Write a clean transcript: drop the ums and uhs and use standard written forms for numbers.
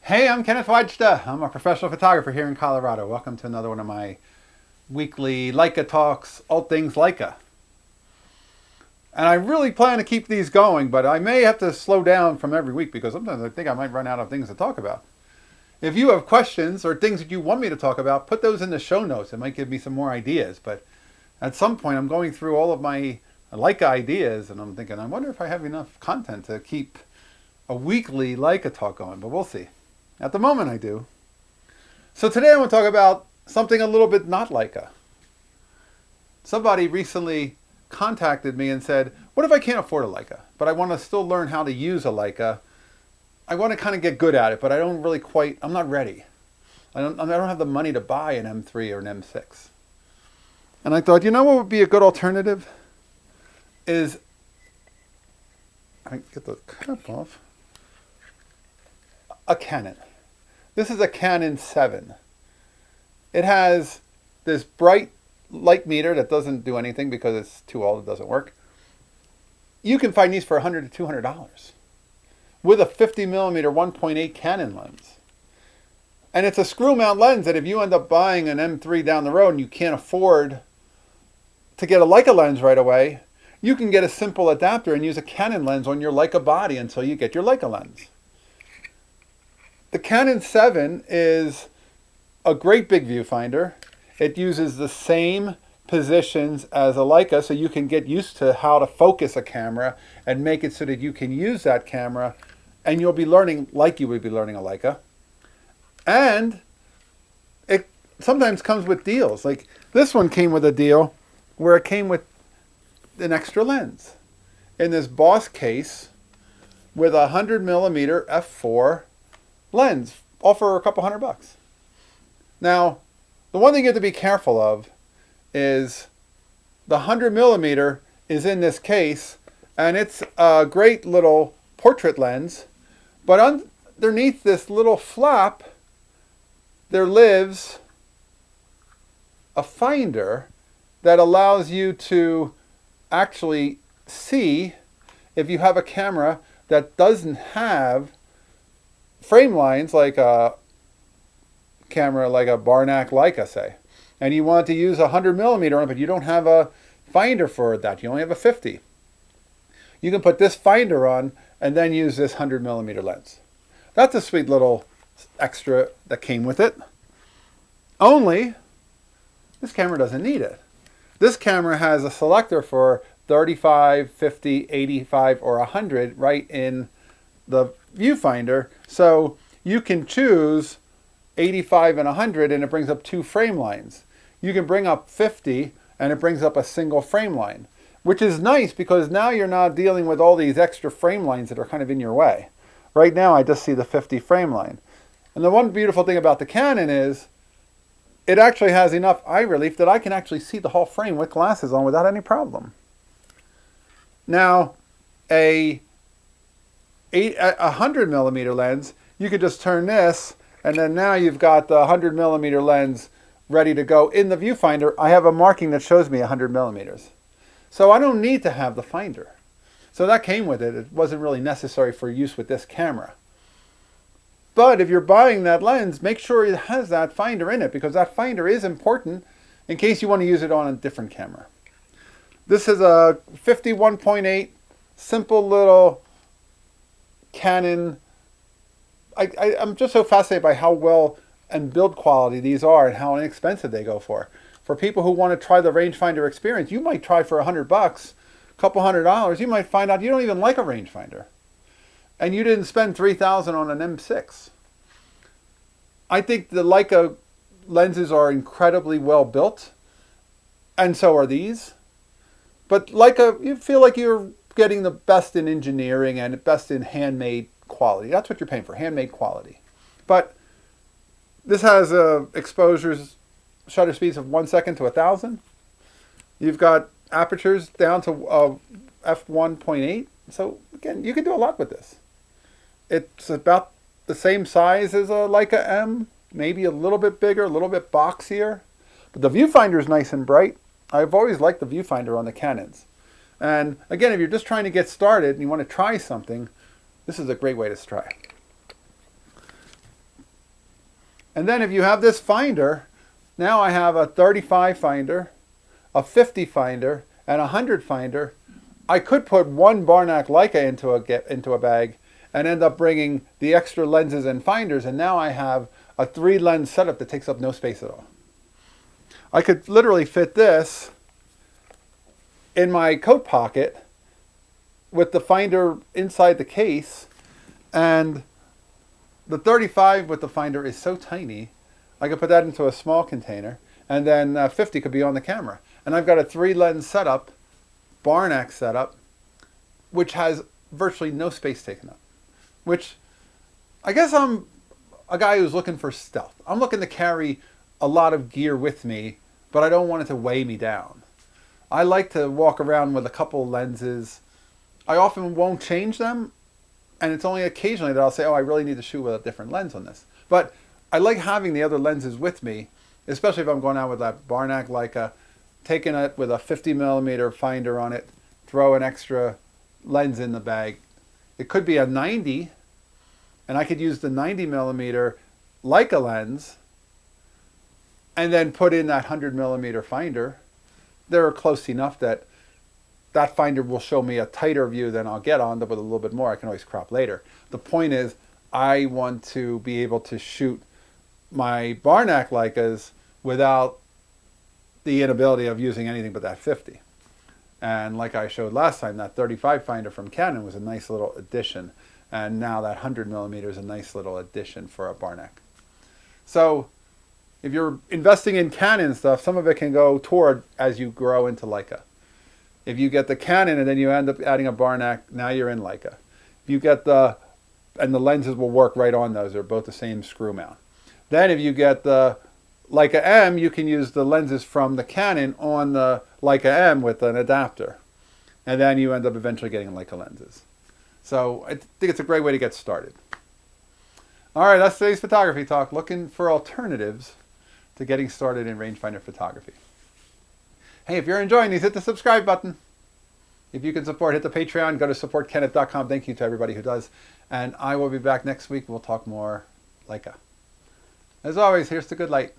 Hey, I'm Kenneth Wajda. I'm a professional photographer here in Colorado. Welcome to another one of my weekly Leica talks, all things Leica. And I really plan to keep these going, but I may have to slow down from every week because sometimes I think I might run out of things to talk about. If you have questions or things that you want me to talk about, put those in the show notes. It might give me some more ideas. But at some point, I'm going through all of my Leica ideas, and I'm thinking, I wonder if I have enough content to keep a weekly Leica talk going, but we'll see. At the moment, I do. So today I want to talk about something a little bit not Leica. Somebody recently contacted me and said, what if I can't afford a Leica, but I want to still learn how to use a Leica? I want to kind of get good at it, but I don't really quite, I'm not ready. I don't have the money to buy an M3 or an M6. And I thought, you know what would be a good alternative? Is, I get the cap off, a Canon. This is a Canon 7. It has this bright light meter that doesn't do anything because it's too old, it doesn't work. You can find these for $100 to $200 with a 50mm 1.8 Canon lens. And it's a screw mount lens that if you end up buying an M3 down the road and you can't afford to get a Leica lens right away, you can get a simple adapter and use a Canon lens on your Leica body until you get your Leica lens. The Canon 7 is a great big viewfinder. It uses the same positions as a Leica, so you can get used to how to focus a camera and make it so that you can use that camera and you'll be learning like you would be learning a Leica. And it sometimes comes with deals. Like this one came with a deal where it came with an extra lens in this Boss case with a 100mm f4 lens, all for a couple $100. Now, the one thing you have to be careful of is the 100mm is in this case, and it's a great little portrait lens, but underneath this little flap, there lives a finder that allows you to actually see if you have a camera that doesn't have frame lines like a camera like a Barnack Leica, say, and you want to use a 100mm on it, but you don't have a finder for that. You only have a 50. You can put this finder on and then use this 100mm lens. That's a sweet little extra that came with it. Only, this camera doesn't need it. This camera has a selector for 35, 50, 85, or 100 right in the viewfinder, so you can choose 85 and 100 and it brings up two frame lines. You can bring up 50 and it brings up a single frame line, which is nice because now you're not dealing with all these extra frame lines that are kind of in your way. Right now I just see the 50 frame line. And the one beautiful thing about the Canon is it actually has enough eye relief that I can actually see the whole frame with glasses on without any problem. Now, a 100mm lens, you could just turn this, and then now you've got the 100mm lens ready to go. In the viewfinder, I have a marking that shows me 100mm. So I don't need to have the finder. So that came with it. It wasn't really necessary for use with this camera. But if you're buying that lens, make sure it has that finder in it, because that finder is important in case you want to use it on a different camera. This is a 51.8 simple little Canon. I'm just so fascinated by how well and build quality these are and how inexpensive they go for. For people who want to try the rangefinder experience, you might try for $100, a couple $100, you might find out you don't even like a rangefinder. And you didn't spend $3,000 on an M6. I think the Leica lenses are incredibly well built, and so are these. But Leica, you feel like you're getting the best in engineering and best in handmade quality. That's what you're paying for, handmade quality. But this has exposures, shutter speeds of 1 second to 1,000. You've got apertures down to f1.8. So again, you can do a lot with this. It's about the same size as a Leica M, maybe a little bit bigger, a little bit boxier. But the viewfinder is nice and bright. I've always liked the viewfinder on the Canons. And again, if you're just trying to get started and you want to try something, this is a great way to try. And then if you have this finder, now I have a 35 finder, a 50 finder, and a 100 finder. I could put one Barnack Leica into a bag and end up bringing the extra lenses and finders, and now I have a 3-lens setup that takes up no space at all. I could literally fit this in my coat pocket with the finder inside the case, and the 35 with the finder is so tiny, I could put that into a small container, and then 50 could be on the camera. And I've got a 3-lens setup, Barnack setup, which has virtually no space taken up. Which, I guess I'm a guy who's looking for stealth. I'm looking to carry a lot of gear with me, but I don't want it to weigh me down. I like to walk around with a couple lenses. I often won't change them, and it's only occasionally that I'll say, oh, I really need to shoot with a different lens on this. But I like having the other lenses with me, especially if I'm going out with that Barnack Leica, taking it with a 50mm finder on it, throw an extra lens in the bag. It could be a 90, and I could use the 90mm Leica lens and then put in that 100mm finder. They're close enough that that finder will show me a tighter view than I'll get on, but with a little bit more I can always crop later. The point is, I want to be able to shoot my Barnack Leicas without the inability of using anything but that 50. And like I showed last time, that 35 finder from Canon was a nice little addition. And now that 100mm is a nice little addition for a Barnack. So if you're investing in Canon stuff, some of it can go toward as you grow into Leica. If you get the Canon and then you end up adding a Barnack, now you're in Leica. If you get and the lenses will work right on those. They're both the same screw mount. Then if you get the Leica M, you can use the lenses from the Canon on the Leica M with an adapter. And then you end up eventually getting Leica lenses. So I think it's a great way to get started. All right, that's today's photography talk, looking for alternatives to getting started in rangefinder photography. Hey, if you're enjoying these, hit the subscribe button. If you can support, hit the Patreon, go to supportkenneth.com. Thank you to everybody who does. And I will be back next week. We'll talk more Leica. As always, here's the good light.